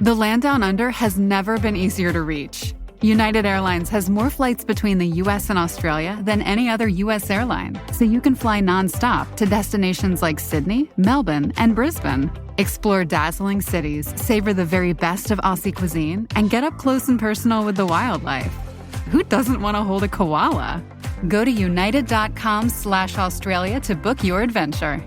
The land down under has never been easier to reach. United Airlines has more flights between the U.S. and Australia than any other U.S. airline, so you can fly nonstop to destinations like Sydney, Melbourne, and Brisbane. Explore dazzling cities, savor the very best of Aussie cuisine, and get up close and personal with the wildlife. Who doesn't want to hold a koala? Go to united.com/Australia to book your adventure.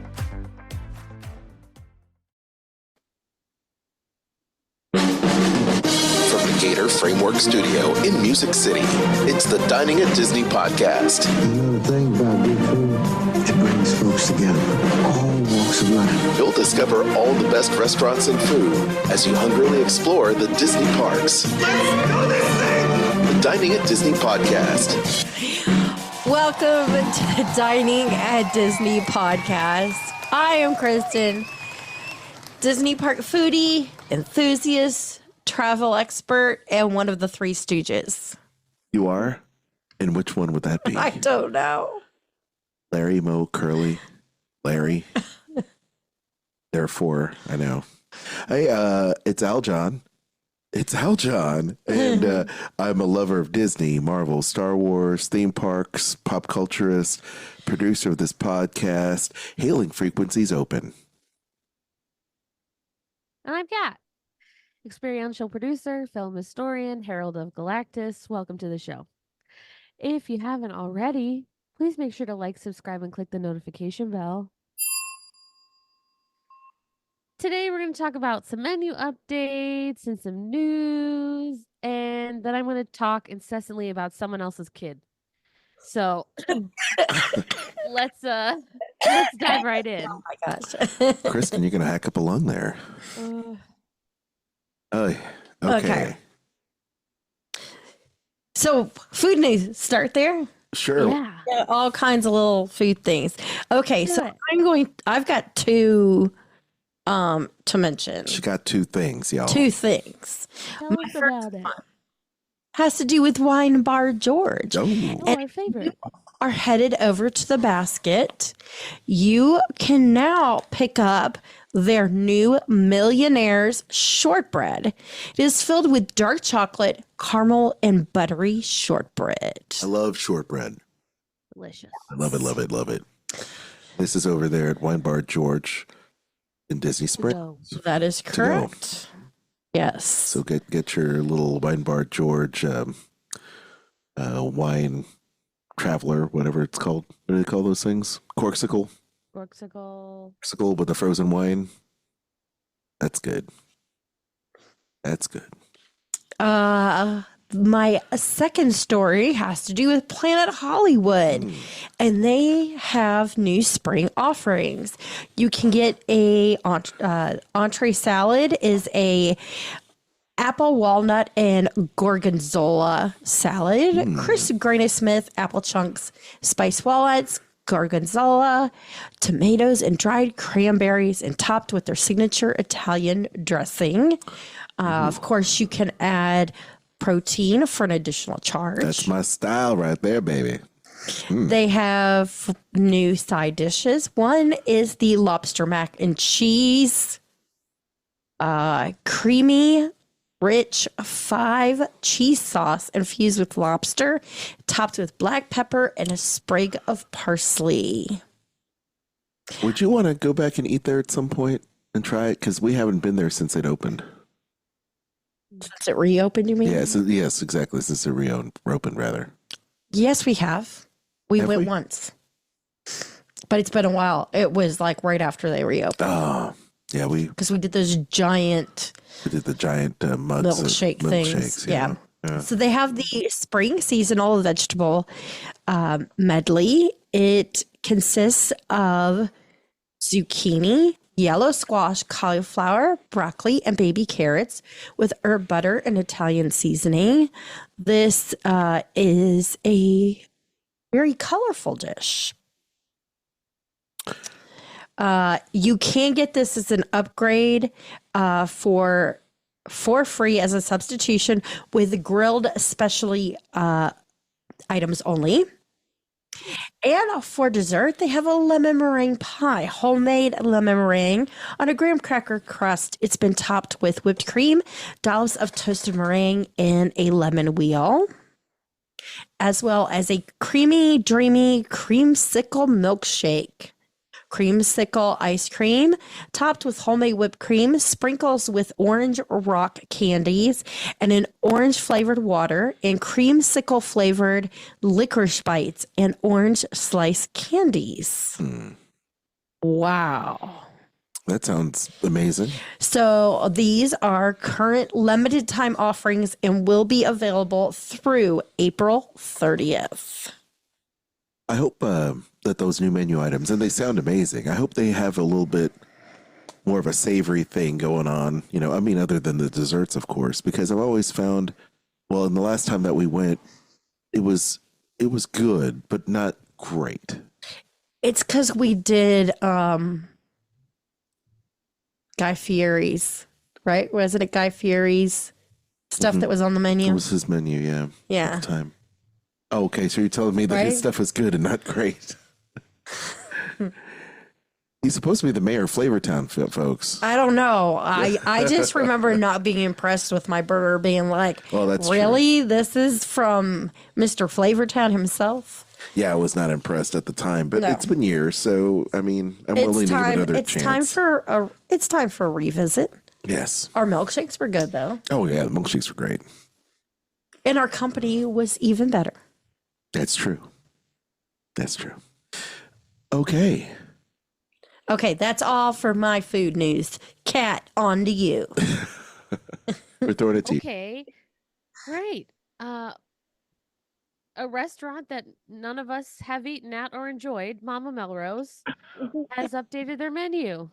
Gator Framework Studio in Music City. It's the Dining at Disney podcast. You know the thing about good food, it brings folks together, all walks of life. You'll discover all the best restaurants and food as you hungrily explore the Disney parks. Let's do this thing! The Dining at Disney podcast. Welcome to the Dining at Disney podcast. I am Kristen, Disney park foodie, enthusiast, travel expert, and one of the Three Stooges. You are? And which one would that be? I don't know. Larry, Moe, Curly, Larry. Therefore, I know. Hey, it's Aljon. It's Aljon. And I'm a lover of Disney, Marvel, Star Wars, theme parks, pop culturist, producer of this podcast, hailing frequencies open. And I'm Kat. Experiential producer, film historian, Herald of Galactus. Welcome to the show. If you haven't already, please make sure to like, subscribe, and click the notification bell. Today, we're going to talk about some menu updates and some news, and then I'm going to talk incessantly about someone else's kid. So let's dive right in. Oh my gosh. Kristen, you're going to hack up a lung there. Oh, okay. So, food news, start there. Sure. Yeah. All kinds of little food things. Okay, Good. so I've got two to mention. She got two things, y'all. Two things. Tell us about it. Has to do with Wine Bar George. Oh. And Our favorite. are headed over to the basket. You can now pick up their new Millionaire's shortbread. It is filled with dark chocolate, caramel, and buttery shortbread. I love shortbread. Delicious. I love it, love it, love it. This is over there at Wine Bar George in Disney Springs. That is correct. Yes. So get your little Wine Bar George wine traveler, whatever it's called. What do they call those things? Corksicle with the frozen wine. That's good. That's good. My second story has to do with Planet Hollywood, and they have new spring offerings. You can get a entree salad is a apple, walnut, and gorgonzola salad. Crisp Granny Smith apple chunks, spiced walnuts, gorgonzola, tomatoes, and dried cranberries, and topped with their signature Italian dressing. Of course, you can add protein for an additional charge. That's my style right there, baby. They have new side dishes. One is the lobster mac and cheese, creamy, rich 5 cheese sauce infused with lobster, topped with black pepper and a sprig of parsley. Would you want to go back and eat there at some point and try it? Because we haven't been there since it opened. Since it reopened, you mean? Yes, exactly. Since it reopened, rather. Yes, we have. We Have went we? once. But it's been a while. It was like right after they reopened. Oh, yeah, Because we did those giant we did the giant mugs milkshake of things. milkshakes, Yeah. yeah. So they have the spring seasonal vegetable medley. It consists of zucchini, yellow squash, cauliflower, broccoli, and baby carrots with herb butter and Italian seasoning. This is a very colorful dish. You can get this as an upgrade for free as a substitution with grilled specialty items only. And for dessert, they have a lemon meringue pie, homemade lemon meringue on a graham cracker crust. It's been topped with whipped cream, dollops of toasted meringue, and a lemon wheel, as well as a creamy, dreamy creamsicle milkshake. Creamsicle ice cream, topped with homemade whipped cream, sprinkles with orange rock candies, and an orange flavored water, and creamsicle flavored licorice bites and orange slice candies. Wow. That sounds amazing. So these are current limited time offerings and will be available through April 30th. I hope that those new menu items, and they sound amazing. I hope they have a little bit more of a savory thing going on. You know, I mean, other than the desserts, of course, because I've always found, well, in the last time that we went, it was good, but not great. It's because we did Guy Fieri's, right? Wasn't it Guy Fieri's stuff that was on the menu? It was his menu, yeah. Yeah. At the time. Oh, okay, so you're telling me that his Right? stuff is good and not great. He's supposed to be the mayor of Flavortown, folks. I don't know. I just remember not being impressed with my burger, being like, Well, that's really? This is from Mr. Flavortown himself? Yeah, I was not impressed at the time, but No. it's been years, so I mean, I'm willing to give it another chance. It's time for a revisit. Yes. Our milkshakes were good though, Oh yeah, the milkshakes were great. and our company was even better. That's true. That's true. Okay. Okay, that's all for my food news. Kat, on to you. We're throwing it to you. Okay. Great. A restaurant that none of us have eaten at or enjoyed, Mama Melrose, has updated their menu.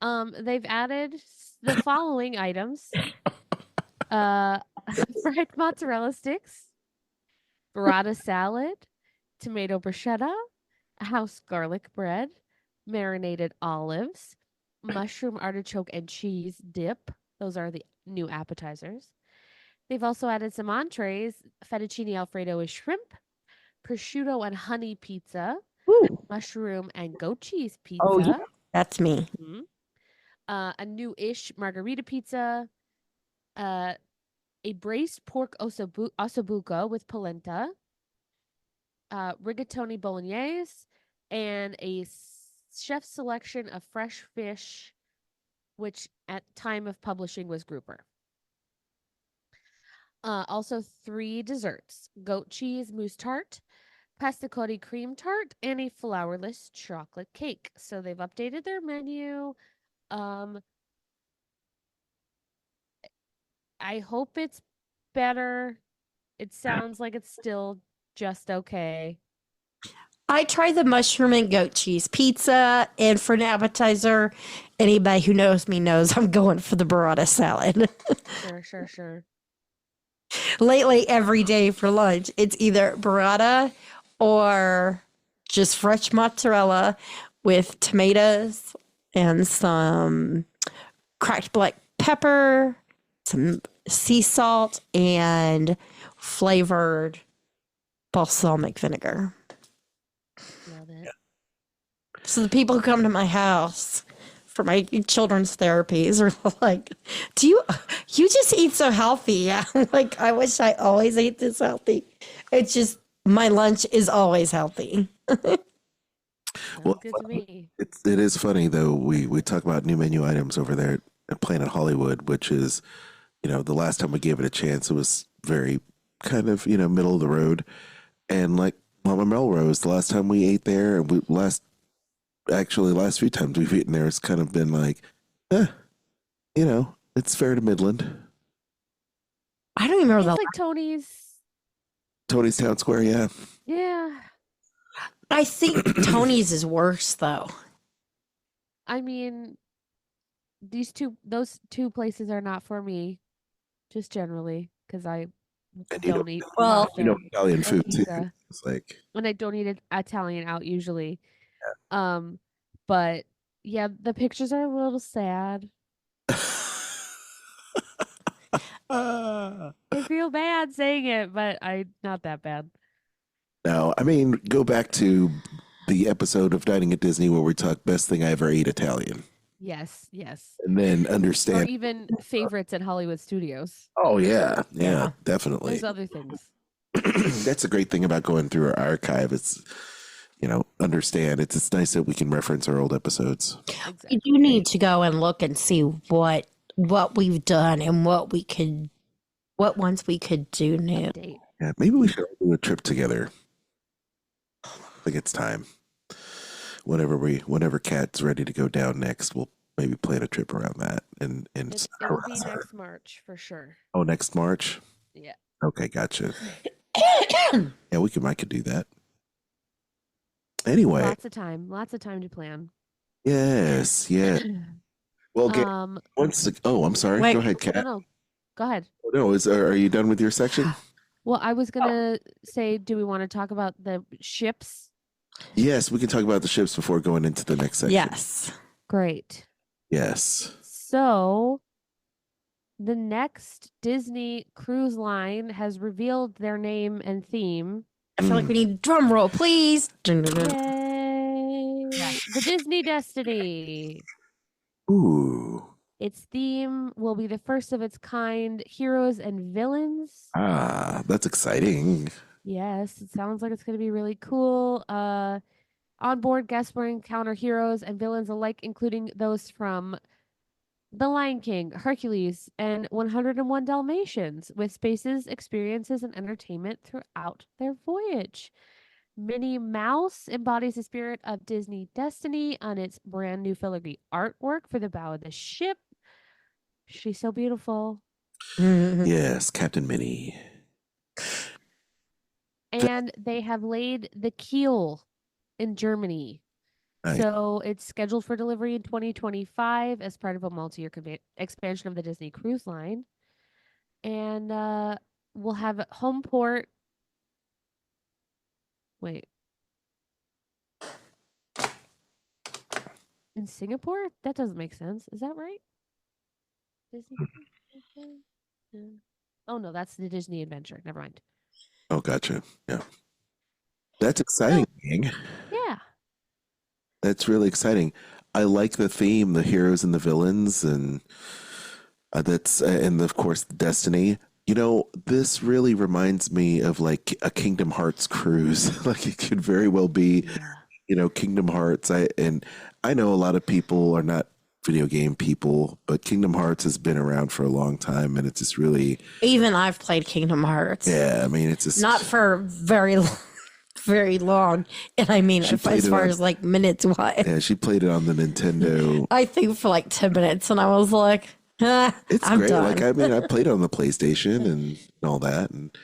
They've added the following items: fried mozzarella sticks, burrata salad, tomato bruschetta, house garlic bread, marinated olives, mushroom artichoke and cheese dip. Those are the new appetizers. They've also added some entrees: fettuccine alfredo with shrimp, prosciutto and honey pizza, Ooh. mushroom and goat cheese pizza. Oh, yeah. That's me. Mhm. A new-ish margarita pizza, a braised pork ossobuco with polenta, rigatoni bolognese, and a chef's selection of fresh fish, which at time of publishing was grouper. Also 3 desserts: goat cheese mousse tart, pasticotti cream tart, and a flourless chocolate cake. So they've updated their menu. I hope it's better. It sounds like it's still just okay. I tried the mushroom and goat cheese pizza, and for an appetizer, anybody who knows me knows I'm going for the burrata salad. Sure. Lately, every day for lunch, it's either burrata or just fresh mozzarella with tomatoes and some cracked black pepper, some sea salt, and flavored balsamic vinegar. Love it. So the people who come to my house for my children's therapies are like, "Do you just eat so healthy?" I'm like, I wish I always ate this healthy. It's just my lunch is always healthy. Sounds Well, good to me. it is funny though. We talk about new menu items over there at Planet Hollywood, which is, you know, the last time we gave it a chance, it was very kind of, you know, middle of the road. And like Mama Melrose, the last time we ate there, and last few times we've eaten there, it's kind of been like, you know, it's fair to Midland. I don't even remember It's the. like Tony's Town Square, yeah. yeah. I think Tony's is worse though. I mean, those two places are not for me, just generally, because I And you don't know, eat Well, pasta Italian or food too. pizza, It's like, and I don't eat Italian out usually. But yeah, the pictures are a little sad. I feel bad saying it, but not that bad. No, I mean, go back to the episode of Dining at Disney where we talk best thing I ever ate Italian, Yes, yes. and then Or understand. even favorites at Hollywood Studios. Oh yeah, Yeah. definitely. There's other things. That's a great thing about going through our archive. It's understand. It's nice that we can reference our old episodes. Exactly. You do need to go and look and see what we've done and what ones we could do new. Update. Yeah, maybe we should all do a trip together. I think it's time. Whenever Kat's ready to go down next, we'll maybe plan a trip around that. And It will be next March for sure. Oh, next March. Yeah. Okay, gotcha. Yeah, I could do that. Anyway, Lots of time to plan. yes, yeah. Well, I'm sorry. Wait. Go ahead, Kat. No, go ahead. No, are you done with your section? Well, I was gonna say, do we want to talk about the ships? Yes, we can talk about the ships before going into the next section. Yes. Great. Yes. So, the next Disney cruise line has revealed their name and theme. I feel like we need a drum roll, please. Dun, dun, dun. Yay! The Disney Destiny. Ooh. Its theme will be the first of its kind, heroes and villains. Ah, that's exciting. Yes, it sounds like it's going to be really cool. On board, guests will encounter heroes and villains alike, including those from The Lion King, Hercules, and 101 Dalmatians, with spaces, experiences, and entertainment throughout their voyage. Minnie Mouse embodies the spirit of Disney Destiny on its brand new filigree artwork for the bow of the ship. She's so beautiful. Yes, Captain Minnie. And they have laid the keel in Germany. Nice. So it's scheduled for delivery in 2025 as part of a multi-year expansion of the Disney Cruise Line. And we'll have home port. Wait. In Singapore? That doesn't make sense. Is that right? Disney? Yeah. Oh, no, that's the Disney Adventure. Never mind. Oh, gotcha. Yeah. That's exciting, gang. Yeah. That's really exciting. I like the theme, the heroes and the villains, and and of course, Destiny. This really reminds me of like a Kingdom Hearts cruise. Like it could very well be, Kingdom Hearts. I know a lot of people are not video game people, but Kingdom Hearts has been around for a long time, and it's just really. Even I've played Kingdom Hearts. Yeah, I mean, it's just not for very long, and I mean as far as like minutes wise. Yeah, she played it on the Nintendo. I think for like 10 minutes, and I was like, it's I'm great. done. Like I mean, I played it on the PlayStation and all that, and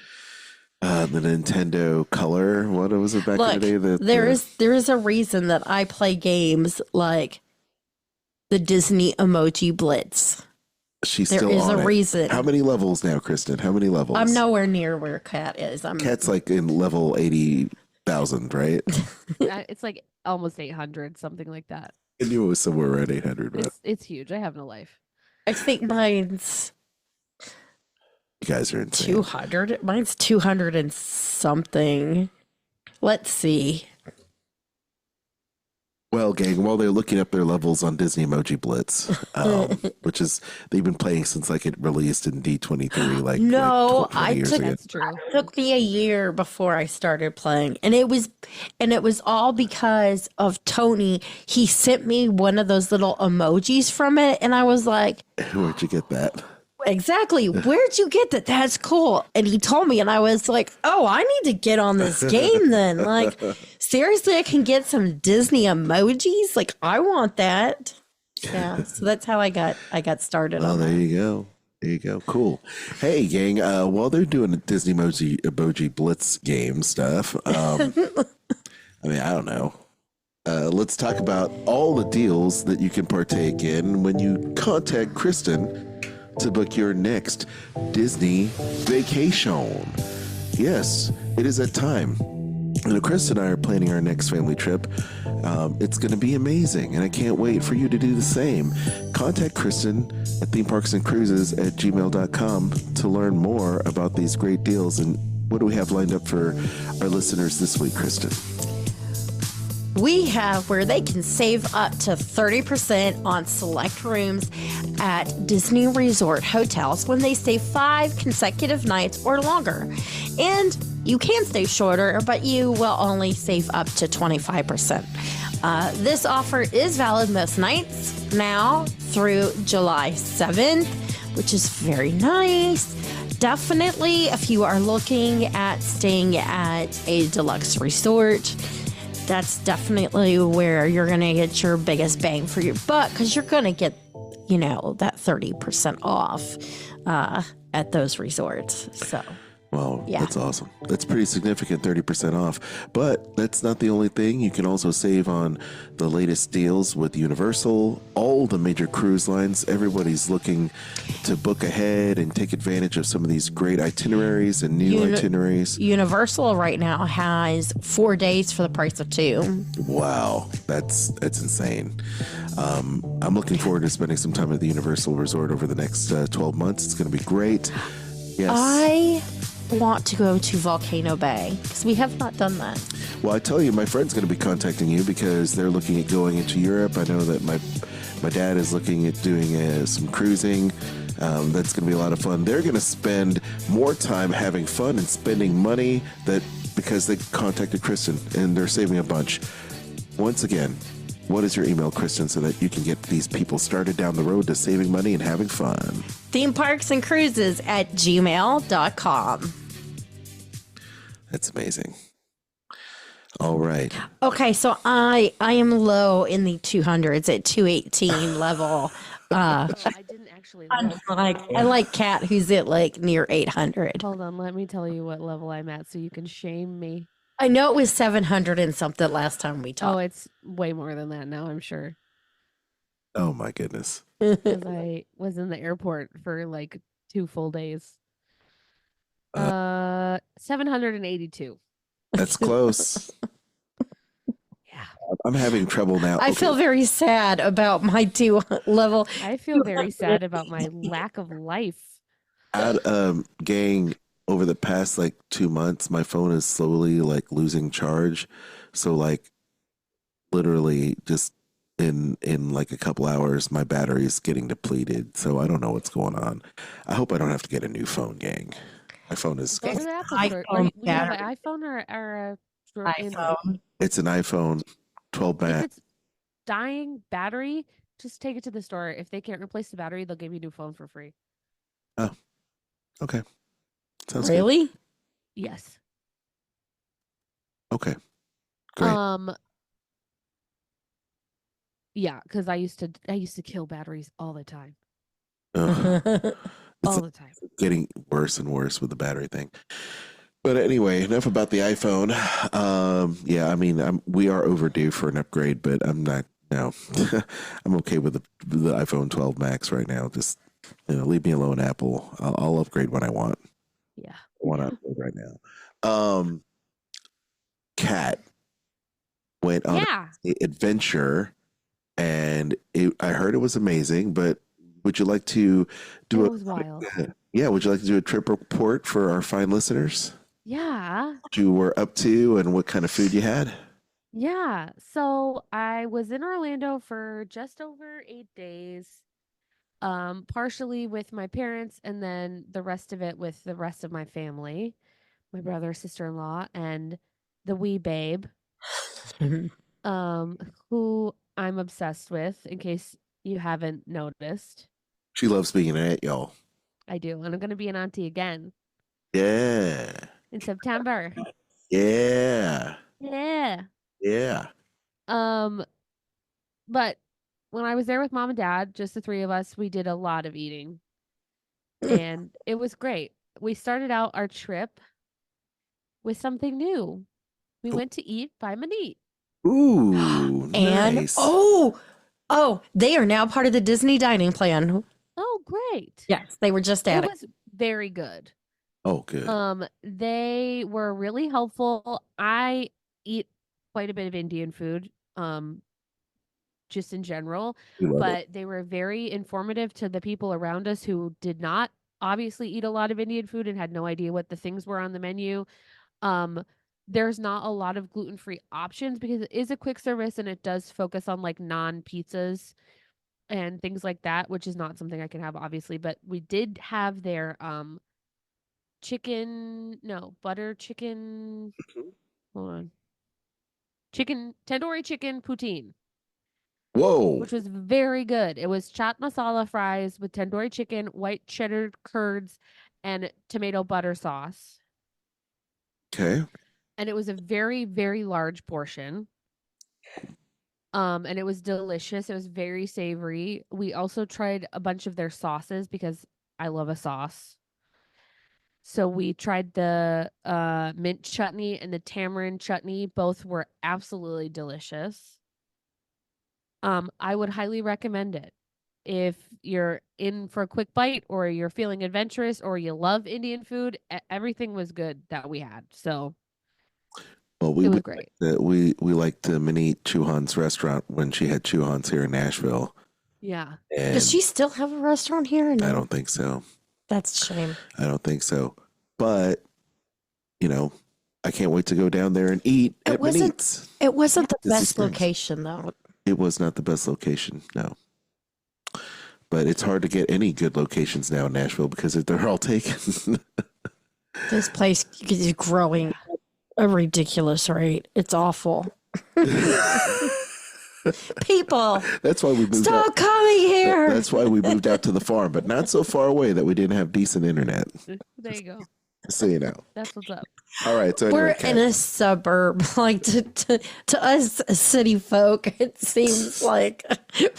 the Nintendo Color. What was it back in the day? There is a reason that I play games like the Disney Emoji Blitz. She's There still is on a it. reason. How many levels now, Kristen? How many levels? I'm nowhere near where Kat is. Kat's like in level 80,000, right? It's like almost 800, something like that. I knew it was somewhere around 800. But It's huge. I have no life. I think mine's you guys are insane. 200. Mine's 200 and something. Let's see. Well, gang, while they're looking up their levels on Disney Emoji Blitz, which is they've been playing since like it released in D23, like No, like 20 years ago. That's true. It took me a year before I started playing, and it was all because of Tony. He sent me one of those little emojis from it, and I was like, Where'd you get that? exactly, where'd you get that? That's cool. And he told me, and I was like, oh, I need to get on this game then. Like, seriously, I can get some Disney emojis. Like, I want that. Yeah, so that's how I got started Oh, on there that. you go. There you go. Cool. Hey, gang, while they're doing the Disney Emoji Blitz game stuff, I mean, I don't know. Let's talk about all the deals that you can partake in when you contact Kristen to book your next Disney vacation. Yes, it is that time. Chris and I are planning our next family trip. It's going to be amazing, and I can't wait for you to do the same. Contact Kristen at themeparksandcruises@gmail.com to learn more about these great deals and What do we have lined up for our listeners this week, Kristen? We have where they can save up to 30% on select rooms at Disney Resort hotels when they stay 5 consecutive nights or longer. And you can stay shorter, but you will only save up to 25%. This offer is valid most nights now through July 7th, which is very nice. Definitely, if you are looking at staying at a deluxe resort, that's definitely where you're going to get your biggest bang for your buck, because you're going to get, that 30% off at those resorts. So, Well, yeah. That's awesome. That's pretty significant, 30% off. But that's not the only thing. You can also save on the latest deals with Universal, all the major cruise lines. Everybody's looking to book ahead and take advantage of some of these great itineraries and new itineraries. Universal right now has 4 days for the price of 2. Wow, that's insane. I'm looking forward to spending some time at the Universal Resort over the next 12 months. It's going to be great. Yes. I want to go to Volcano Bay because we have not done that. Well, I tell you, my friend's going to be contacting you because they're looking at going into Europe. I know that my dad is looking at doing some cruising. That's going to be a lot of fun. They're going to spend more time having fun and spending money because they contacted Kristen and they're saving a bunch. Once again, what is your email, Kristen, so that you can get these people started down the road to saving money and having fun? Theme parks and cruises at gmail.com. That's amazing. All right. Okay, so I am low in the 200s at 218 level. I didn't actually look. I like Kat, who's at near 800. Hold on, let me tell you what level I'm at so you can shame me. I know it was 700 and something last time we talked. Oh, it's way more than that now, I'm sure. Oh, my goodness. Because I was in the airport for 2 full days. 782. That's close. Yeah. I'm having trouble now. I feel very sad about my 2 level. I feel very sad about my lack of life. Gang, over the past 2 months, my phone is slowly losing charge. So literally just in a couple hours, my battery is getting depleted. So I don't know what's going on. I hope I don't have to get a new phone, gang. My phone is. Go to the Apple store. Or you have an iPhone or a iPhone. It's an iPhone 12 If Max. it's dying battery, just take it to the store. If they can't replace the battery, they'll give you a new phone for free. Oh, okay. Sounds good. Really? Yes. Okay. Great. Yeah, because I used to kill batteries all the time. It's All the time. getting worse and worse with the battery thing. But anyway, enough about the iPhone. Yeah, I mean, we are overdue for an upgrade, but I'm not. No, I'm okay with the iPhone 12 Max right now. Just leave me alone, Apple. I'll upgrade when I want. Yeah. I want to upgrade right now. Kat went on an adventure, and I heard it was amazing. But would you like to do It was wild. Yeah, would you like to do a trip report for our fine listeners? Yeah. What you were up to and what kind of food you had? Yeah. So I was in Orlando for just over 8 days, partially with my parents and then the rest of it with the rest of my family, my brother, sister-in-law, and the wee babe, who I'm obsessed with, in case you haven't noticed. She loves being an aunt, y'all. I do. And I'm going to be an auntie again Yeah. in September. Yeah. Yeah. Yeah. But when I was there with mom and dad, just the 3 of us, we did a lot of eating. And it was great. We started out our trip with something new. We went to eat by Manit. Ooh, And nice. oh, they are now part of the Disney dining plan. Oh, great. Yes, they were just It at it. was very good. Oh, good. They were really helpful. I eat quite a bit of Indian food, just in general, We love but they were very informative to the people around us who did not obviously eat a lot of Indian food and had no idea what the things were on the menu. Um, there's not a lot of gluten-free options because it is a quick service and it does focus on like non-pizzas and things like that, which is not something I can have obviously, but we did have their butter chicken. Hold on. Tandoori chicken poutine, Whoa. which was very good. It was chaat masala fries with tandoori chicken, white cheddar curds, and tomato butter sauce. Okay. And it was a very, very large portion. And it was delicious. It was very savory. We also tried a bunch of their sauces because I love a sauce. So we tried the mint chutney and the tamarind chutney. Both were absolutely delicious. I would highly recommend it. If you're in for a quick bite or you're feeling adventurous or you love Indian food, everything was good that we had. So Well, it was great. we liked Minnie Chuhan's restaurant when she had Chuhan's here in Nashville. Yeah. And Does she still have a restaurant here? Or no? I don't think so. That's a shame. I don't think so. But, you know, I can't wait to go down there and eat at Minnie's. It wasn't the Disney best Springs. location, though. It was not the best location, no. But it's hard to get any good locations now in Nashville because they're all taken. This place is growing at a ridiculous rate. It's awful. People, That's why we moved stop out. coming here. That's why we moved out to the farm, but not so far away that we didn't have decent internet. There you go. So you know. That's what's up. All right. So We're anyway, Kat, in a suburb. Like to us city folk, it seems like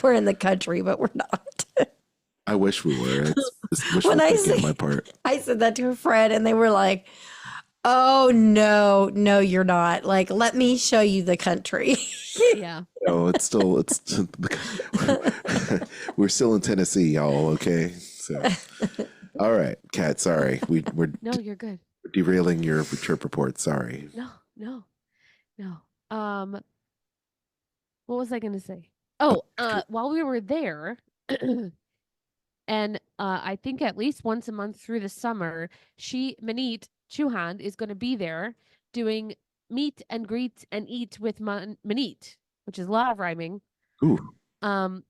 we're in the country, but we're not. I wish we were. It's wishful When I thinking on say- my part. I said that to a friend, and they were like, "Oh no, you're not. Like, let me show you the country." Yeah. No, it's still we're still in Tennessee, y'all. Okay. So, all right, Kat. Sorry, we're No, you're good. derailing your trip report. Sorry. No. What was I gonna say? Oh, while we were there, and I think at least once a month through the summer, Manit Chuhan is gonna be there doing meet and greet and eat with Manit, which is a lot of rhyming. Ooh.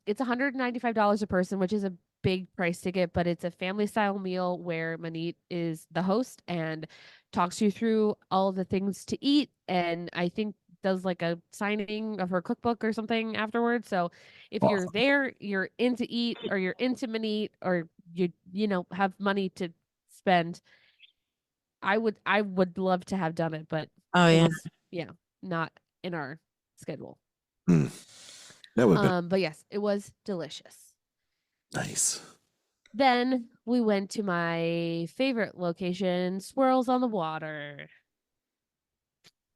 It's $195 a person, which is a big price ticket, but it's a family style meal where Manit is the host and talks you through all the things to eat, and I think does like a signing of her cookbook or something afterwards. So if you're there, you're into eat or you're into Manit or you know have money to spend, I would love to have done it, but Oh it yeah. was, not in our schedule. That would be But yes, it was delicious. nice. Then we went to my favorite location, Swirls on the Water.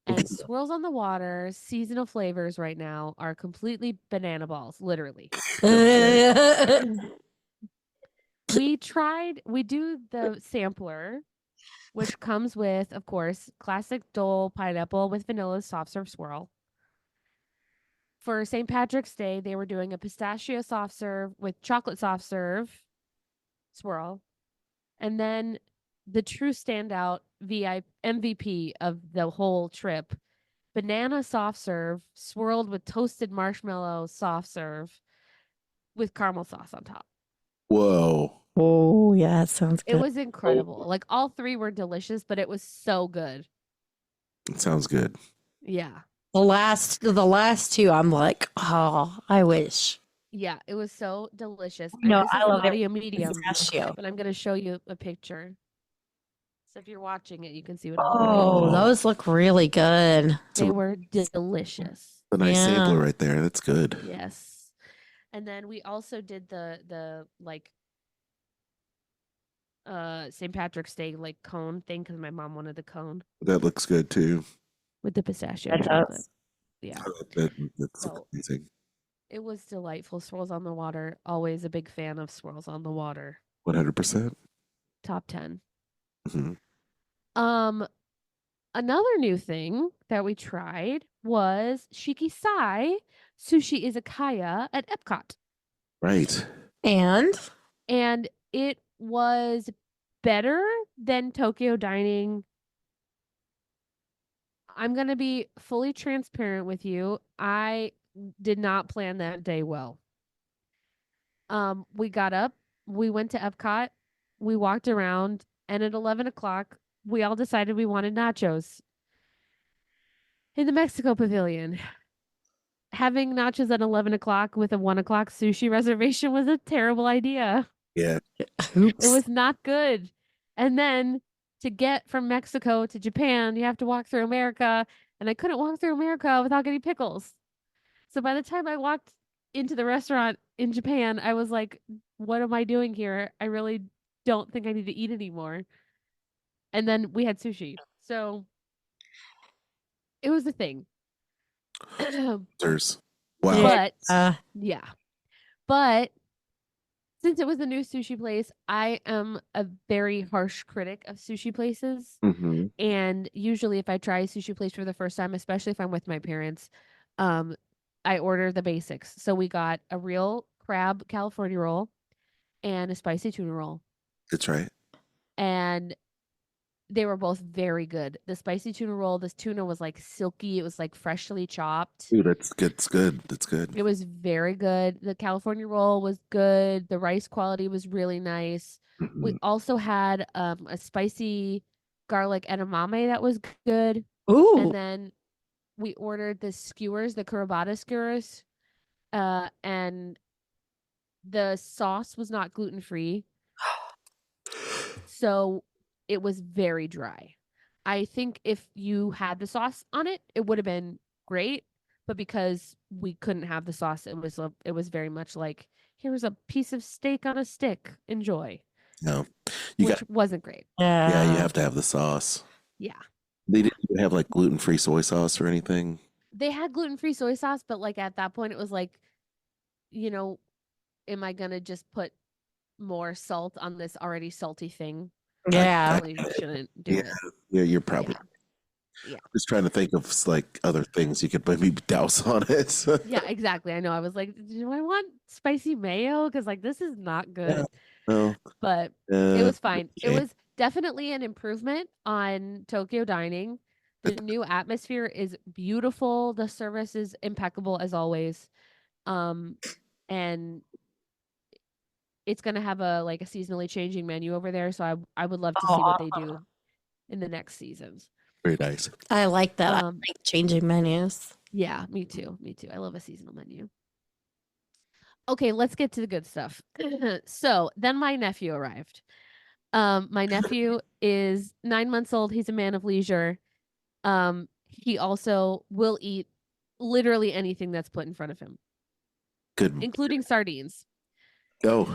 And Swirls on the Water seasonal flavors right now are completely banana balls, literally. We do the sampler, which comes with, of course, classic Dole pineapple with vanilla soft serve swirl. For St. Patrick's Day, they were doing a pistachio soft serve with chocolate soft serve swirl. And then the true standout MVP of the whole trip, banana soft serve swirled with toasted marshmallow soft serve with caramel sauce on top. Whoa. Oh yeah, that sounds good. It was incredible. Like all three were delicious, but it was so good. It sounds good. Yeah. The last two, I'm like, oh, I wish. Yeah, it was so delicious. No, This I is an love it. audio medium, Pistachio. but I'm going to show you a picture. So if you're watching it, you can see what I'm Oh, doing. those look really good. They were delicious. A nice Yeah. sampler right there. That's good. Yes. And then we also did the like St. Patrick's Day like cone thing because my mom wanted the cone That looks good too. with the pistachio That chocolate. does. Yeah. That's So- amazing. It was delightful. Swirls on the Water. Always a big fan of Swirls on the Water. 100%. Top 10. Mhm. Another new thing that we tried was Shikisai Sushi Izakaya at Epcot. Right. And And it was better than Tokyo Dining. I'm going to be fully transparent with you. I did not plan that day well. We got up, we went to Epcot, we walked around, and at 11 o'clock, we all decided we wanted nachos in the Mexico Pavilion. Having nachos at 11 o'clock with a 1 o'clock sushi reservation was a terrible idea. Yeah. Oops. It was not good. And then to get from Mexico to Japan, you have to walk through America. And I couldn't walk through America without getting pickles. So by the time I walked into the restaurant in Japan, I was like, what am I doing here? I really don't think I need to eat anymore. And then we had sushi. So it was a thing. There's wow. But Uh, yeah. But since it was a new sushi place, I am a very harsh critic of sushi places. Mm-hmm. And usually if I try a sushi place for the first time, especially if I'm with my parents, I order the basics. So we got a real crab California roll and a spicy tuna roll. That's right. And they were both very good. The spicy tuna roll, this tuna was like silky. It was like freshly chopped. Ooh, that's good. That's good. That's good. It was very good. The California roll was good. The rice quality was really nice. We Mhm. also had a spicy garlic edamame that was good. ooh. And then we ordered the skewers, the Kurabata skewers. And the sauce was not gluten free. So it was very dry. I think if you had the sauce on it, it would have been great. But because we couldn't have the sauce, it was very much like, here's a piece of steak on a stick. Enjoy. No, you which got. wasn't great. Yeah, you have to have the sauce. Yeah. They didn't even have like gluten-free soy sauce or anything. They had gluten-free soy sauce, but like at that point it was like, am I gonna just put more salt on this already salty thing? Yeah. I probably shouldn't do Yeah, it. yeah, you're probably. Yeah. Just trying to think of like other things you could maybe douse on it. Yeah, exactly. I know. I was like, do I want spicy mayo? Because like this is not good. Oh, But it was fine. It okay. was definitely an improvement on Tokyo Dining. The new atmosphere is beautiful. The service is impeccable as always. And it's gonna have a seasonally changing menu over there. So I would love to see what they do in the next seasons. Very nice. I like that. I like changing menus. Yeah, me too. Me too. I love a seasonal menu. Okay, let's get to the good stuff. So then my nephew arrived. My nephew is 9 months old. He's a man of leisure. He also will eat literally anything that's put in front of him, Good. including sardines. Oh.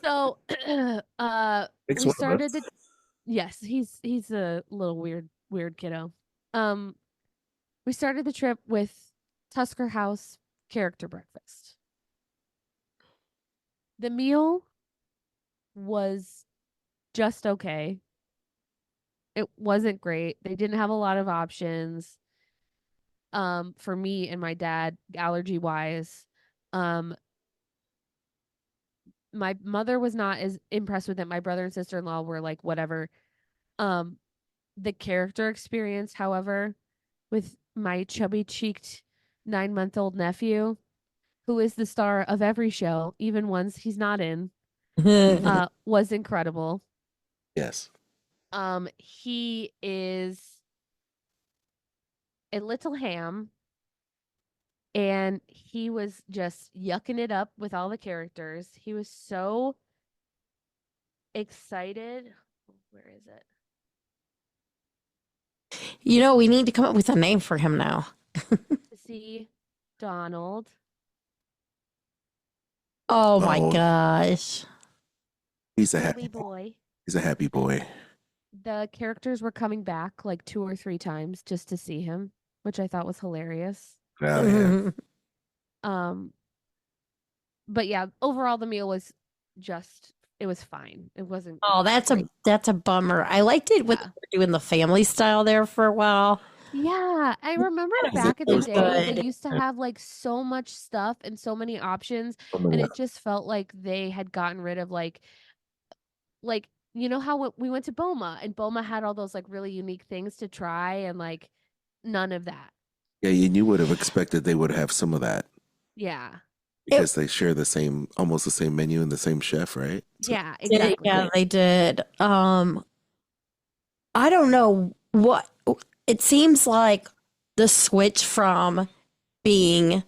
So, Makes we one of started us. the. Yes, he's a little weird kiddo. We started the trip with Tusker House character breakfast. The meal was just okay. It wasn't great. They didn't have a lot of options. For me and my dad, allergy wise. My mother was not as impressed with it. My brother and sister-in-law were like, whatever. The character experience, however, with my chubby cheeked 9-month-old nephew, who is the star of every show, even ones he's not in, was incredible. Yes. He is a little ham, and he was just yucking it up with all the characters. He was so excited. Where is it? We need to come up with a name for him now. To see Donald. Oh my Oh. gosh. He's a Happy happy boy. He's a happy boy. The characters were coming back like 2 or 3 times just to see him, which I thought was hilarious. Oh, yeah. But yeah, overall the meal was it was fine. It wasn't. Oh, that's a bummer. I liked it with doing the family style there for a while. Yeah, I remember back in the day they used to have like so much stuff and so many options, and it just felt like they had gotten rid of like you know how we went to Boma and Boma had all those like really unique things to try and like none of that. Yeah, and you would have expected they would have some of that Yeah. because they share almost the same menu and the same chef, right? So, Yeah, exactly. Yeah, they did. I don't know what it seems like the switch from being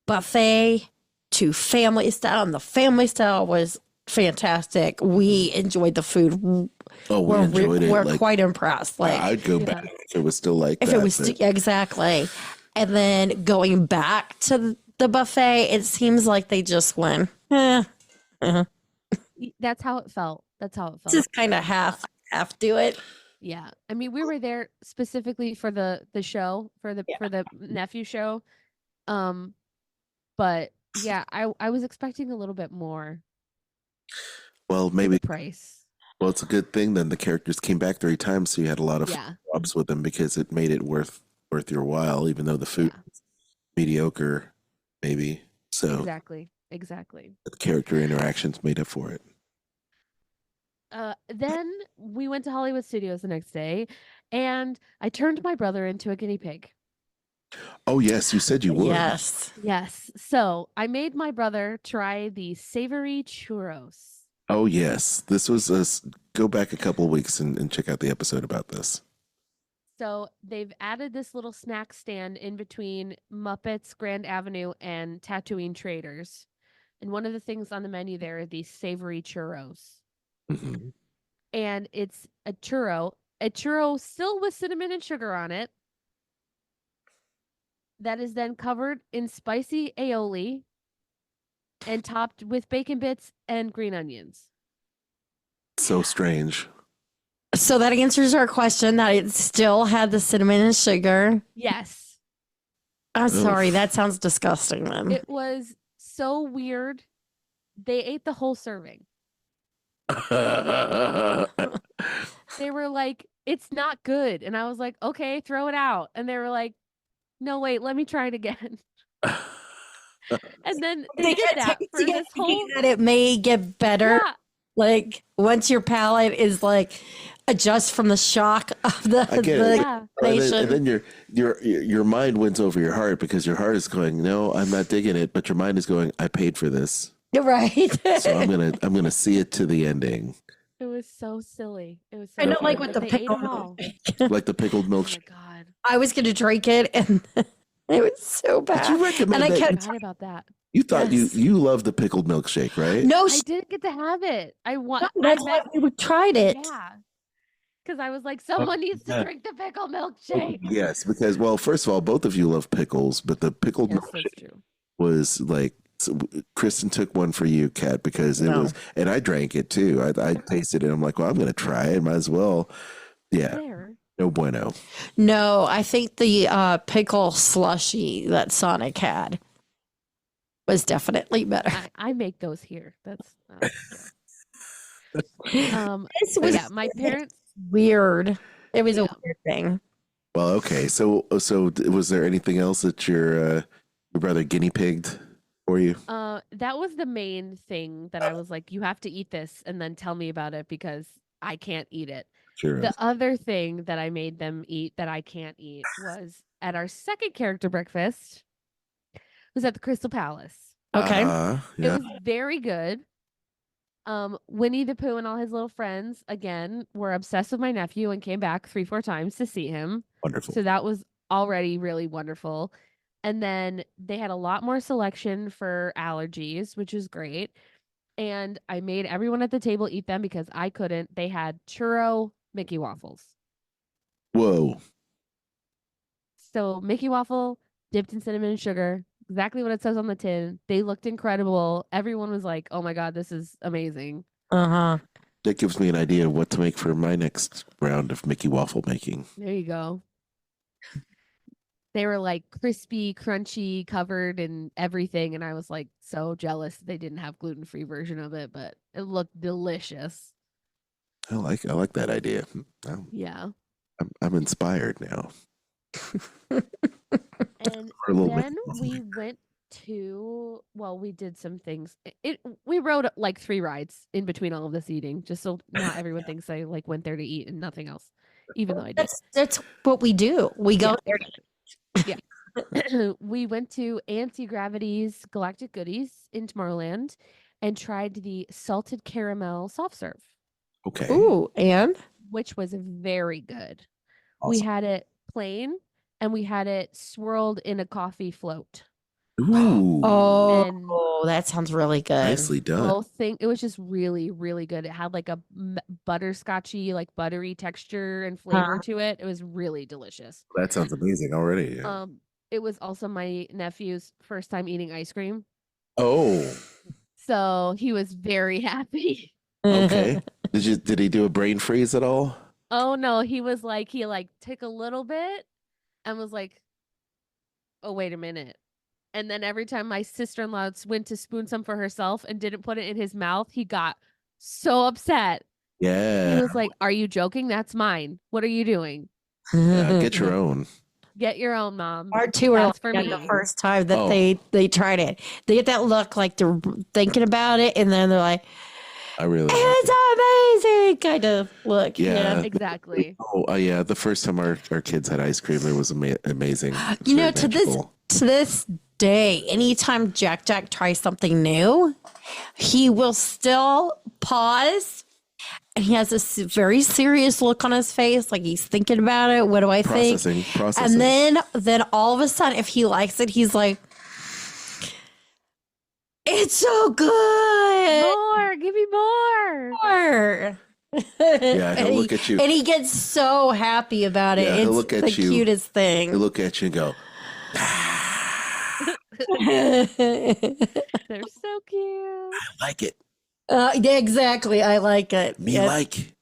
buffet to family style, and the family style was fantastic. We enjoyed the food. oh, we enjoyed it. We're Like, quite impressed. Like I'd go back if it was still like if that. it was exactly, and then going back to the buffet, it seems like they just went. That's how it felt. That's how it felt. Just kind of half do it. Yeah. I mean, we were there specifically for the show, for the nephew show. But yeah, I was expecting a little bit more well, for maybe. the price. Well, it's a good thing then the characters came back 3 times, so you had a lot of Yeah. jobs with them because it made it worth your while, even though the food was mediocre, maybe. So Exactly. the character interactions made up for it. Then we went to Hollywood Studios the next day, and I turned my brother into a guinea pig. Oh yes, you said you would. Yes. Yes. So I made my brother try the savory churros. Oh yes, this was go back a couple of weeks and check out the episode about this. So they've added this little snack stand in between Muppets, Grand Avenue, and Tatooine Traders. And one of the things on the menu there are these savory churros. Mm-hmm. And it's a churro still with cinnamon and sugar on it, that is then covered in spicy aioli and topped with bacon bits and green onions. So strange. So that answers our question that it still had the cinnamon and sugar. Yes. I'm sorry, that sounds disgusting then. It was so weird. They ate the whole serving. They were like, it's not good. And I was like, okay, throw it out. And they were like, no, wait, let me try it again. And then they did that for this whole... that it may get better. Yeah. Like once your palate is like adjust from the shock of the and then your mind wins over your heart because your heart is going, no, I'm not digging it, but your mind is going, I paid for this. Right. So I'm gonna see it to the ending. It was so silly. It was so I know, silly, like with but the they ate pickle. 'em all. Like the pickled Oh milkshake. my god. I was gonna drink it and it was so bad. Did you recommend and I that? kept Forgot about that. You thought Yes. you love the pickled milkshake, right? no, I didn't get to have it. that's why we tried it. Yeah. Because I was like, someone needs to drink the pickle milkshake. Yes, because well, first of all, both of you love pickles, but the pickled Yes, milkshake that's true. was like Kristen took one for you, Kat, because it was, and I drank it too. I tasted it. I'm like, well, I'm gonna try it. Might as well. Yeah, There. no bueno. No, I think the pickle slushy that Sonic had was definitely better. I make those here. That's This but was yeah, my parents weird. It was Yeah. a weird thing. Well, okay. So was there anything else that your brother guinea pigged for you? that was the main thing that I was like, you have to eat this and then tell me about it because I can't eat it. Sure. The other thing that I made them eat that I can't eat was at our second character breakfast was at the Crystal Palace. Okay. Yeah. It was very good. Winnie the Pooh and all his little friends, again, were obsessed with my nephew and came back 3-4 times to see him. Wonderful. So that was already really wonderful. And then they had a lot more selection for allergies, which is great. And I made everyone at the table eat them because I couldn't. They had churro Mickey waffles. Whoa. So Mickey waffle dipped in cinnamon and sugar, exactly what it says on the tin. They looked incredible. Everyone was like, oh my God, this is amazing. Uh-huh. That gives me an idea of what to make for my next round of Mickey waffle making. There you go. They were like crispy, crunchy, covered in everything. And I was like so jealous they didn't have gluten-free version of it, but it looked delicious. I like that idea. Yeah. I'm inspired now. And For a little then Mickey waffle we maker. went we did some things. We rode like 3 rides in between all of this eating, just so not everyone thinks I like went there to eat and nothing else, even though I did. That's what we do. We go Yeah, there. exactly. Yeah. We went to Anti-Gravity's Galactic Goodies in Tomorrowland and tried the salted caramel soft serve, Okay. Ooh, and which was very good. We Awesome. had it plain and we had it swirled in a coffee float. Ooh. And oh, that sounds really good. Nicely done. both thing it was just really, really good. It had like a butterscotchy, like buttery texture and flavor to it. It was really delicious. That sounds amazing already. Yeah. It was also my nephew's first time eating ice cream, Oh, so he was very happy. okay. Did he do a brain freeze at all? Oh no, he took a little bit and was like, "Oh, wait a minute." And then every time my sister-in-law went to spoon some for herself and didn't put it in his mouth, he got so upset. He Yeah. was like, "Are you joking? That's mine. What are you doing? Get your own. Get your own, mom. Our two are That's for like me." the first time that Oh. they tried it. They get that look like they're thinking about it, and then they're like, I really like it. "It's amazing!" kind of look. Yeah. Exactly. Oh, yeah. The first time our kids had ice cream, it was amazing. It was You know, very magical. to this day, anytime Jack tries something new, he will still pause. And he has this very serious look on his face, like he's thinking about it. What do I think? Processing. And then all of a sudden, if he likes it, he's like, "It's so good. More. Give me more. More." Yeah, he'll And look at you. and he gets so happy about it. Yeah, he'll It's look at the you. cutest thing. He'll look at you and go, They're so cute. I like it. Yeah, exactly. I like it. Me yes. like.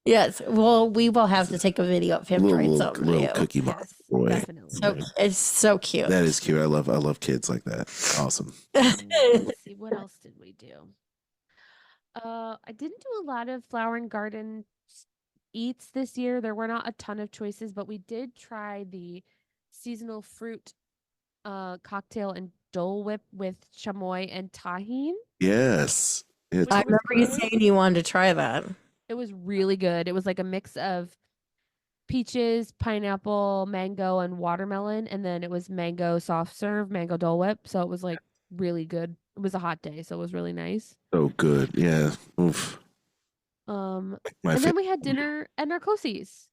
Yes. Well, we will have to take a video of him trying something Little new. cookie monster Yes, boy. definitely. So it's so cute. That is cute. I love kids like that. Awesome. Let's see, what else did we do? I didn't do a lot of flower and garden eats this year. There were not a ton of choices, but we did try the seasonal fruit cocktail and Dole Whip with chamoy and tahine. Yes. It's I Which was remember you good. saying you wanted to try that. It was really good. It was like a mix of peaches, pineapple, mango, and watermelon, and then it was mango soft serve, mango Dole Whip. So it was like really good. It was a hot day, so it was really nice. so good. Yeah. Oof. And My then we had dinner at Narcosis,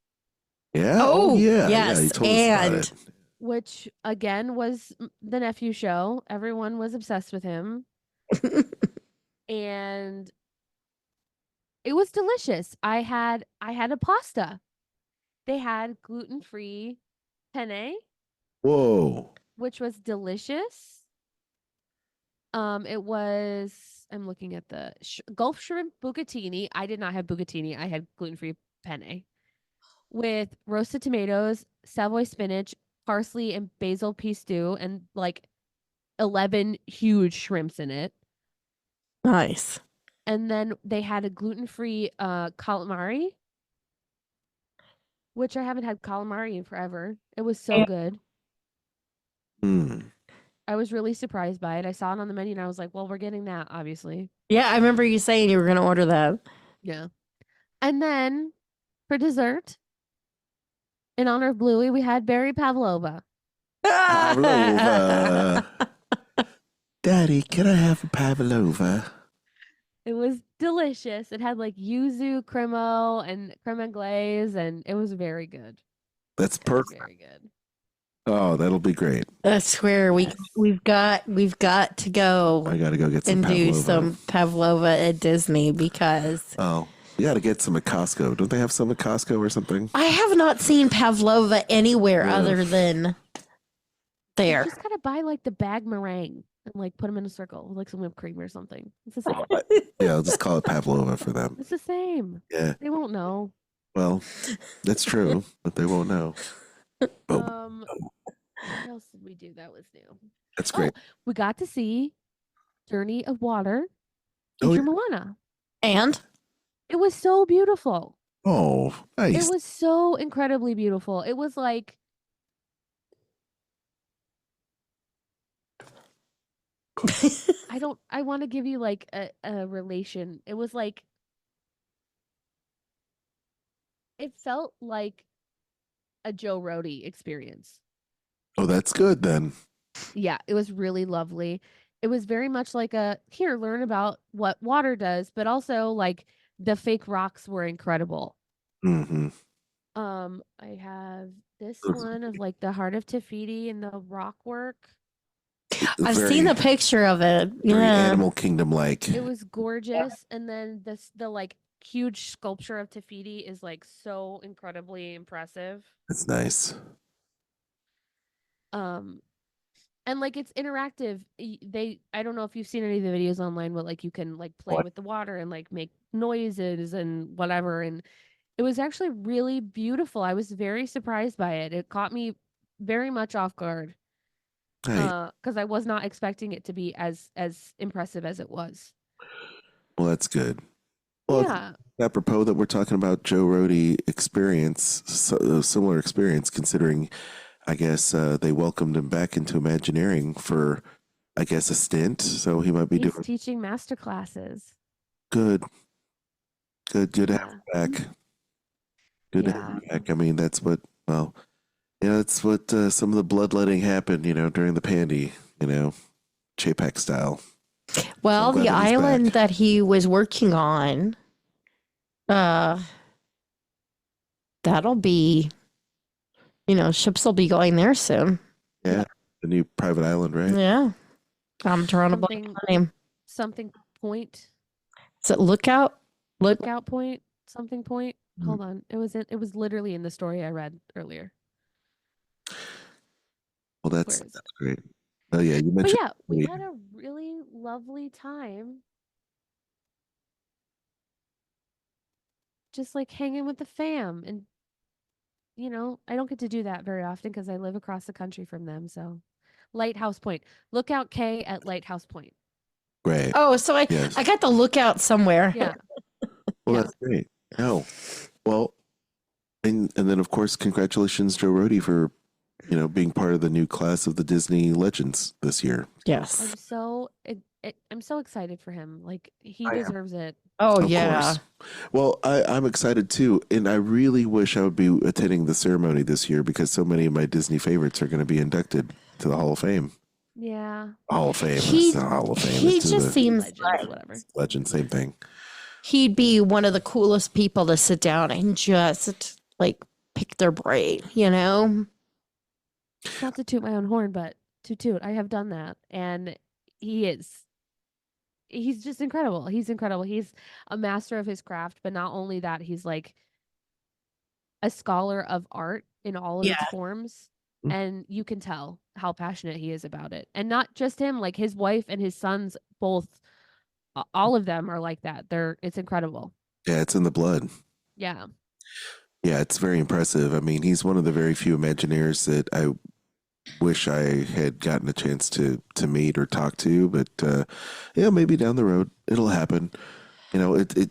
Yeah. Oh, yeah. yes, Yeah. You told us about and- it. which again was the nephew show. Everyone was obsessed with him. And it was delicious. I had a pasta. They had gluten-free penne, Whoa. which was delicious. It was, I'm looking at the Gulf shrimp bucatini. I did not have bucatini. I had gluten-free penne with roasted tomatoes, Savoy spinach, parsley, and basil pea stew, and like 11 huge shrimps in it. Nice. And then they had a gluten-free calamari, which I haven't had calamari in forever. It was so good. Mm. I was really surprised by it. I saw it on the menu and I was like, well, we're getting that, obviously. Yeah, I remember you saying you were going to order that. Yeah. And then for dessert, in honor of Bluey, we had berry pavlova. Pavlova. Daddy, can I have a pavlova? It was delicious. It had like yuzu cremo and creme anglaise, and it was very good. That's It was perfect. very good. Oh, that'll be great. I swear we've got to go I gotta go get some and do pavlova. some pavlova at Disney because Oh, you gotta get some at Costco. Don't they have some at Costco or something? I have not seen pavlova anywhere Yeah. other than You there. just gotta buy like the bag meringue and like put them in a circle with like some whipped cream or something. It's the same. Yeah, I'll just call it pavlova for them. It's the same. Yeah, They won't know. well, that's true, but they won't know. But What else did we do that was new? that's great. We got to see Journey of Water Oh, in yeah. Moana. And It was so beautiful. Oh, nice. It was so incredibly beautiful. It was like I want to give you like a relation. It was like, it felt like a Joe Rody experience. Oh, that's good then. Yeah, it was really lovely. It was very much like a here, learn about what water does, but also like the fake rocks were incredible. Mm-hmm. I have this one of like the Heart of Tafiti and the rock work. I've Very, seen the picture of it. very Yeah. Animal Kingdom like. It was gorgeous, and then the like huge sculpture of Tafiti is like so incredibly impressive. That's nice. Um, and like it's interactive. They I don't know if you've seen any of the videos online, but like you can like play What? with the water and like make noises and whatever. And it was actually really beautiful. I was very surprised by it. It caught me very much off guard. Right. Because I was not expecting it to be as impressive as it was. Well, that's good. Well, it's Yeah. apropos that we're talking about Joe Rody experience, similar experience, considering, I guess, they welcomed him back into Imagineering for, I guess, a stint. So he might be He's doing teaching master classes. good, good to have Yeah. him back. Good to have Yeah. him back. I mean, that's what, well, yeah, that's what some of the bloodletting happened, during the pandy, Chapek style. Well, I'm glad the that he's island back. that he was working on, uh, that'll be, ships will be going there soon. Yeah, the new private island, right? Yeah. I'm trying to blank Something the name. something point. Is it Lookout? Lookout point. Something point. Mm. Hold on. It was literally in the story I read earlier. Well, Where that's is it? great. Oh yeah, you But mentioned. yeah, we had a really lovely time. Just like hanging with the fam. And I don't get to do that very often because I live across the country from them. So Lighthouse Point. Lookout K at Lighthouse Point. Great. Oh, so I Yes. got the Lookout somewhere. Yeah. Well, Yeah. that's great. No. Well, and then of course, congratulations, Joe Rody, for being part of the new class of the Disney Legends this year. Yes. I'm so excited for him. Like he I am. deserves it. Oh, Of yeah. course. Well, I'm excited too, and I really wish I would be attending the ceremony this year because so many of my Disney favorites are going to be inducted to the Hall of Fame. Yeah. Hall of Fame. He- It's the Hall of Fame. he It's to just the seems Legends, like whatever. Legend. Same thing. he'd be one of the coolest people to sit down and just like pick their brain, Not to toot my own horn, but to toot, I have done that, and he's just incredible. He's incredible. He's a master of his craft, but not only that, he's like a scholar of art in all of its Yeah. forms. Mm. And you can tell how passionate he is about it. And not just him, like his wife and his sons, both, all of them are like that. It's incredible. Yeah, it's in the blood. Yeah. Yeah, it's very impressive. I mean, he's one of the very few Imagineers that I wish I had gotten a chance to meet or talk to, but maybe down the road it'll happen. It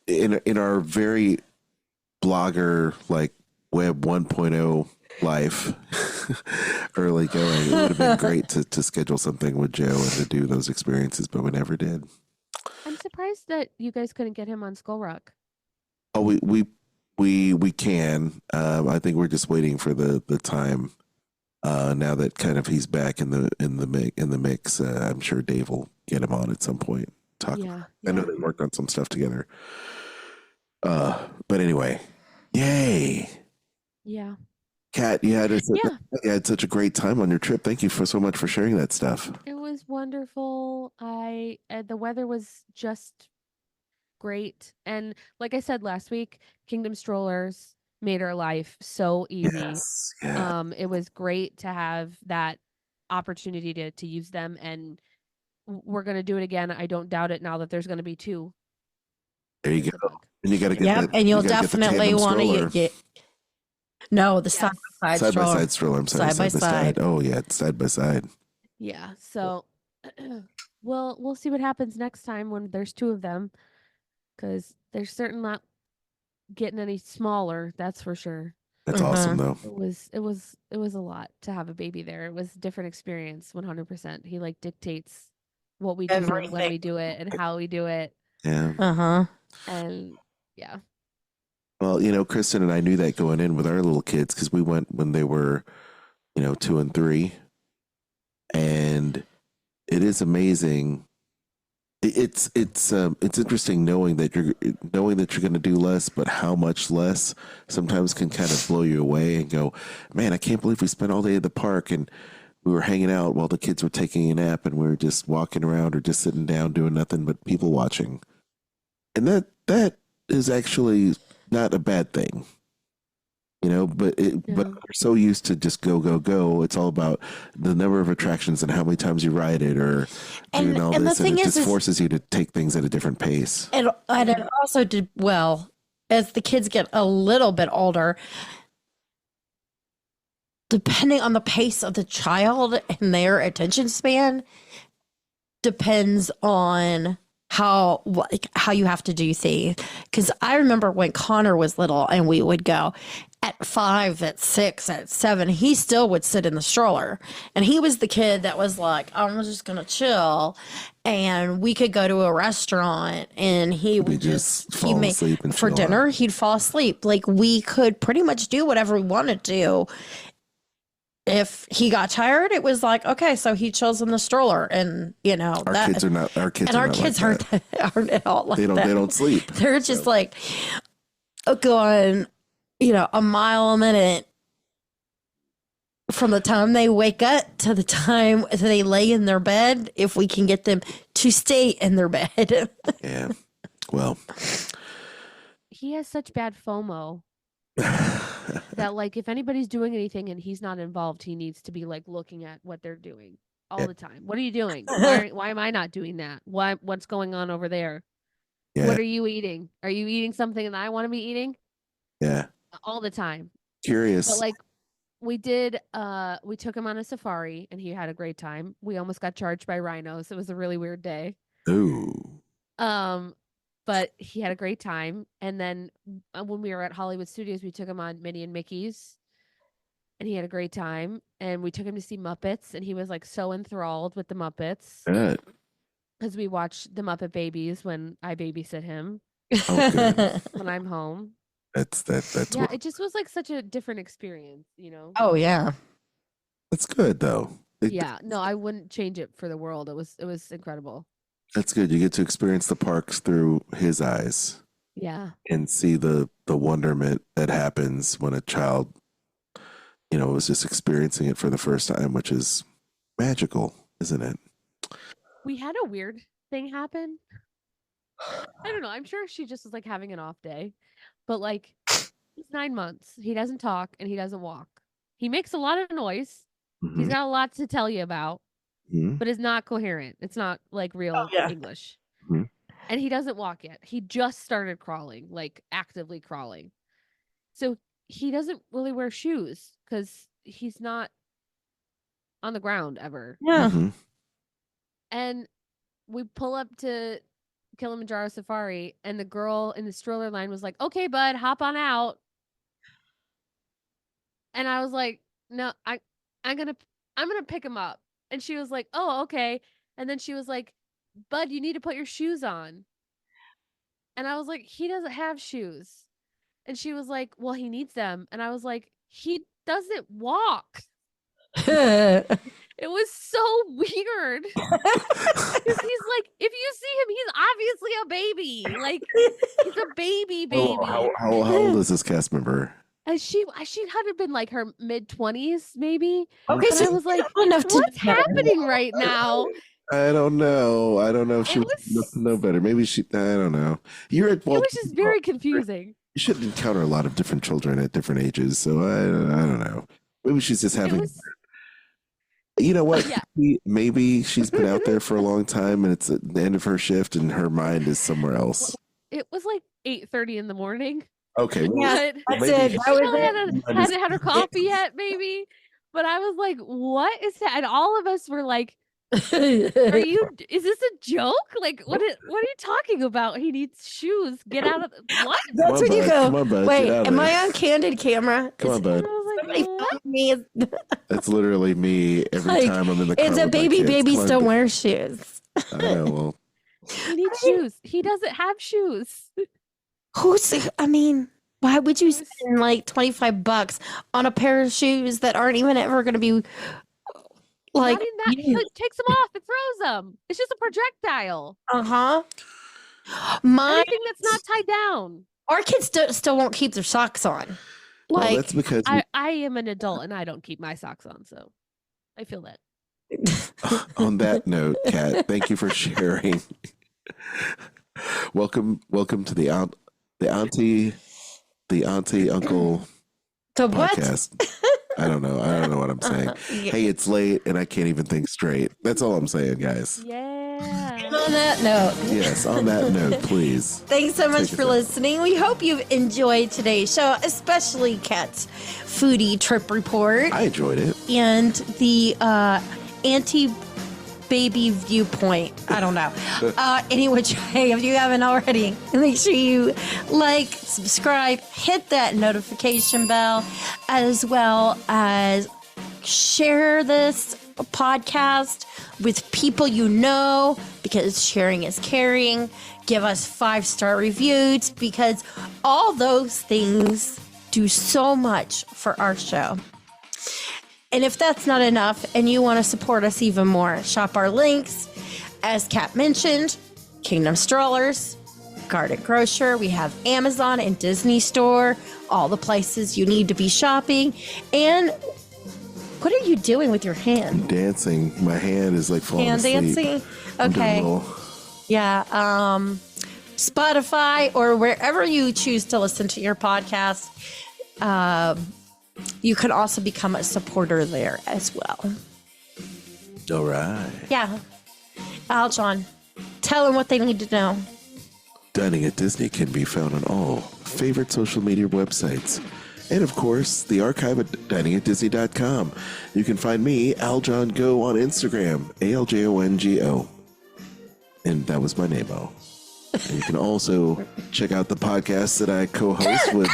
in our very blogger like web 1.0 life early going, it would have been great to schedule something with Joe and to do those experiences, but we never did. I'm surprised that you guys couldn't get him on Skull Rock. Oh, we can. I think we're just waiting for the time. Now that kind of he's back in the mix, I'm sure Dave will get him on at some point. Talk. Yeah. I know they worked on some stuff together. But anyway, yay, Yeah. Kat, you had such a great time on your trip. Thank you so much for sharing that stuff. It was wonderful. The weather was just great. And like I said last week, Kingdom Strollers made our life so easy. Yes, yeah. It was great to have that opportunity to use them, and we're going to do it again. I don't doubt it now that there's going to be two. There you There's go. a book. And you got to get Yep, that. and you'll you gotta get the definitely tandem want stroller. to get. No, the side by Side by stroller. side stroller. I'm sorry, Side by side. Oh yeah, it's side by side. Yeah. So we'll see what happens next time when there's two of them, because they're certainly not getting any smaller. That's for sure. That's Uh-huh. awesome though. It was a lot to have a baby there. It was a different experience, 100%. He like dictates what we do and when Everything. we do it and how we do it. Yeah. Uh-huh. And yeah. Well, Kristen and I knew that going in with our little kids because we went when they were, 2 and 3. And it is amazing. It's interesting knowing that you're going to do less, but how much less sometimes can kind of blow you away and go, man, I can't believe we spent all day at the park and we were hanging out while the kids were taking a nap and we were just walking around or just sitting down doing nothing but people watching. And that is actually not a bad thing. But we're so used to just go. It's all about the number of attractions and how many times you ride it or doing all and this. the thing and it is just forces you to take things at a different pace. And it also did well as the kids get a little bit older. Depending on the pace of the child and their attention span, depends on how you have to do things. Because I remember when Connor was little and we would go at 5, at 6, at 7, he still would sit in the stroller. And he was the kid that was like, I'm just going to chill. And we could go to a restaurant and he would just fall asleep and for chill dinner, out. he'd fall asleep. Like we could pretty much do whatever we wanted to. If he got tired, it was like, okay, so he chills in the stroller, and Our kids aren't aren't at all like they that. don't sleep. They're just like going, a mile a minute from the time they wake up to the time they lay in their bed. If we can get them to stay in their bed. Yeah. Well, He has such bad FOMO that like if anybody's doing anything and he's not involved, he needs to be like looking at what they're doing all the time. What are you doing? Why am I not doing that? What's going on over there? yeah. What are you eating? Are you eating something that I want to be eating? Yeah. All the time. Curious. But like we took him on a safari and he had a great time. We almost got charged by rhinos. It was a really weird day. Ooh. But he had a great time. And then when we were at Hollywood Studios, we took him on Minnie and Mickey's and he had a great time. And we took him to see Muppets and he was like so enthralled with the Muppets Good. because we watched the Muppet Babies when I babysit him Oh, good. when I'm home. That's Yeah, what, it just was like such a different experience, Oh yeah. that's good though. Yeah, no, I wouldn't change it for the world. It was incredible. That's good. You get to experience the parks through his eyes Yeah. and see the wonderment that happens when a child, is just experiencing it for the first time, which is magical, isn't it? We had a weird thing happen. I don't know. I'm sure she just was like having an off day. But like he's 9 months. He doesn't talk and he doesn't walk. He makes a lot of noise. Mhm. He's got a lot to tell you about, Mhm. but it's not coherent. It's not like real English. Mhm. And he doesn't walk yet. He just started crawling, like actively crawling. So he doesn't really wear shoes because he's not on the ground ever. Yeah. Mhm. And we pull up to Kilimanjaro Safari and the girl in the stroller line was like, okay, bud, hop on out. And I was like, no, I'm gonna pick him up. And she was like, oh, okay. And then she was like, bud, you need to put your shoes on. And I was like, he doesn't have shoes. And she was like, well, he needs them. And I was like, he doesn't walk. It was so weird. Because he's like, if you see him, he's obviously a baby. Like, he's a baby. How old is this cast member? And she had to been like her mid-20s, maybe. Okay, But I was like, enough to what's happening right now? I don't know. I don't know if she It was was- no better. Maybe she. I don't know. You're at It Walt. was just very confusing. You should encounter a lot of different children at different ages. So I don't know. Maybe she's just It having. was, You know what? Yeah. Maybe she's been out there for a long time, and it's at the end of her shift, and her mind is somewhere else. it was like 8:30 in the morning. Okay. Well, Yeah, But that's maybe it. she That was probably it. hadn't had her coffee yet, maybe. But I was like, what is that? And all of us were like, is this a joke? Like, what are you talking about? He needs shoes. Get out of what? That's on, when you bud. go. Come on, bud. Wait, Get out of am there. I on candid camera? Come on, I bud. was like, Somebody what? filmed me. That's literally me every Like, time I'm in the car. It's a with my baby. kids. Babies Come on, don't bud. wear shoes. I know. Well, He needs shoes. He doesn't have shoes. Why would you Yes. spend like $25 on a pair of shoes that aren't even ever going to be like, Not even that. He takes them off and throws them. It's just a projectile. uh-huh. My Anything that's not tied down. our kids still won't keep their socks on. well, Like, that's because I am an adult and I don't keep my socks on, so I feel that. on that note, Kat, thank you for sharing. welcome to the auntie uncle the what? podcast. I don't know what I'm saying. Yeah. Hey, it's late and I can't even think straight. That's all I'm saying, guys. Yeah. On that note, Yes, on that note, please. thanks so much Take it for back. listening. We hope you've enjoyed today's show, especially Kat's foodie trip report I enjoyed it. and the anti-baby viewpoint. I don't know. Anyway, if you haven't already, make sure you like, subscribe, hit that notification bell, as well as share this podcast with people you know, because sharing is caring. Give us 5-star reviews, because all those things do so much for our show. And if that's not enough and you want to support us even more, shop our links. As Kat mentioned, Kingdom Strollers, Garden Grocer, we have Amazon and Disney Store, all the places you need to be shopping. And what are you doing with your hand? Dancing. My hand is like falling Hand asleep. dancing? I'm doing Okay. a little- Yeah. Spotify or wherever you choose to listen to your podcast. You can also become a supporter there as well. All right. Yeah. Aljon, tell them what they need to know. Dining at Disney can be found on all favorite social media websites. And of course, the archive at diningatdisney.com. You can find me, Aljon Go, on Instagram, ALJONGO. And that was my name-o. And you can also check out the podcast that I co-host with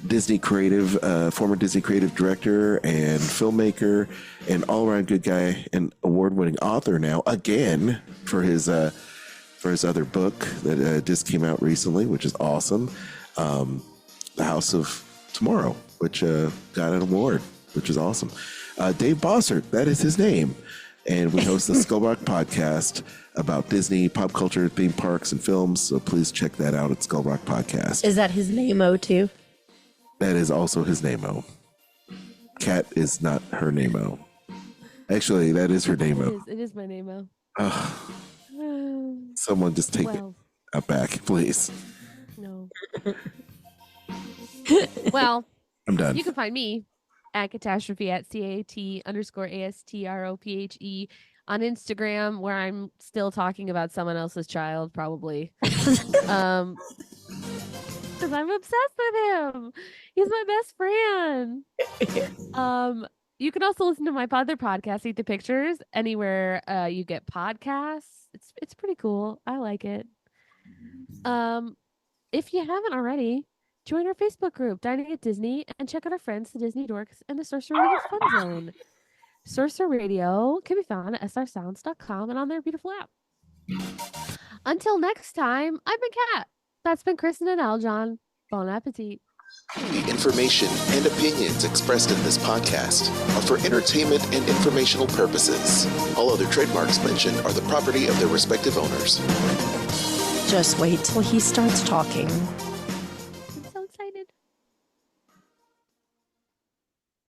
Disney Creative, former Disney Creative Director and filmmaker and all-around good guy and award-winning author now, again, for his other book that just came out recently, which is awesome. The House of Tomorrow, which got an award, which is awesome. Dave Bossert, that is his name. And we host the Skullrock podcast about Disney, pop culture, theme parks, and films. So please check that out at Skullrock Podcast. Is that his name-o too? That is also his name-o. Kat is not her name-o. Actually, that is her name-o. It is my name, Someone just take well, it back, please. no. Well, I'm done. you can find me at catastrophe at CAT_ASTROPHE on Instagram, where I'm still talking about someone else's child, probably. Because I'm obsessed with him. He's my best friend. You can also listen to my other podcast, Eat the Pictures, anywhere you get podcasts. It's pretty cool. I like it. If you haven't already, join our Facebook group, Dining at Disney, and check out our friends, the Disney Dorks and the Sorcerer Radio Fun Zone. Sorcerer Radio can be found at srsounds.com and on their beautiful app. Until next time, I've been Kat. That's been Kristen and Aljon. Bon appetit. The information and opinions expressed in this podcast are for entertainment and informational purposes. All other trademarks mentioned are the property of their respective owners. Just wait till he starts talking.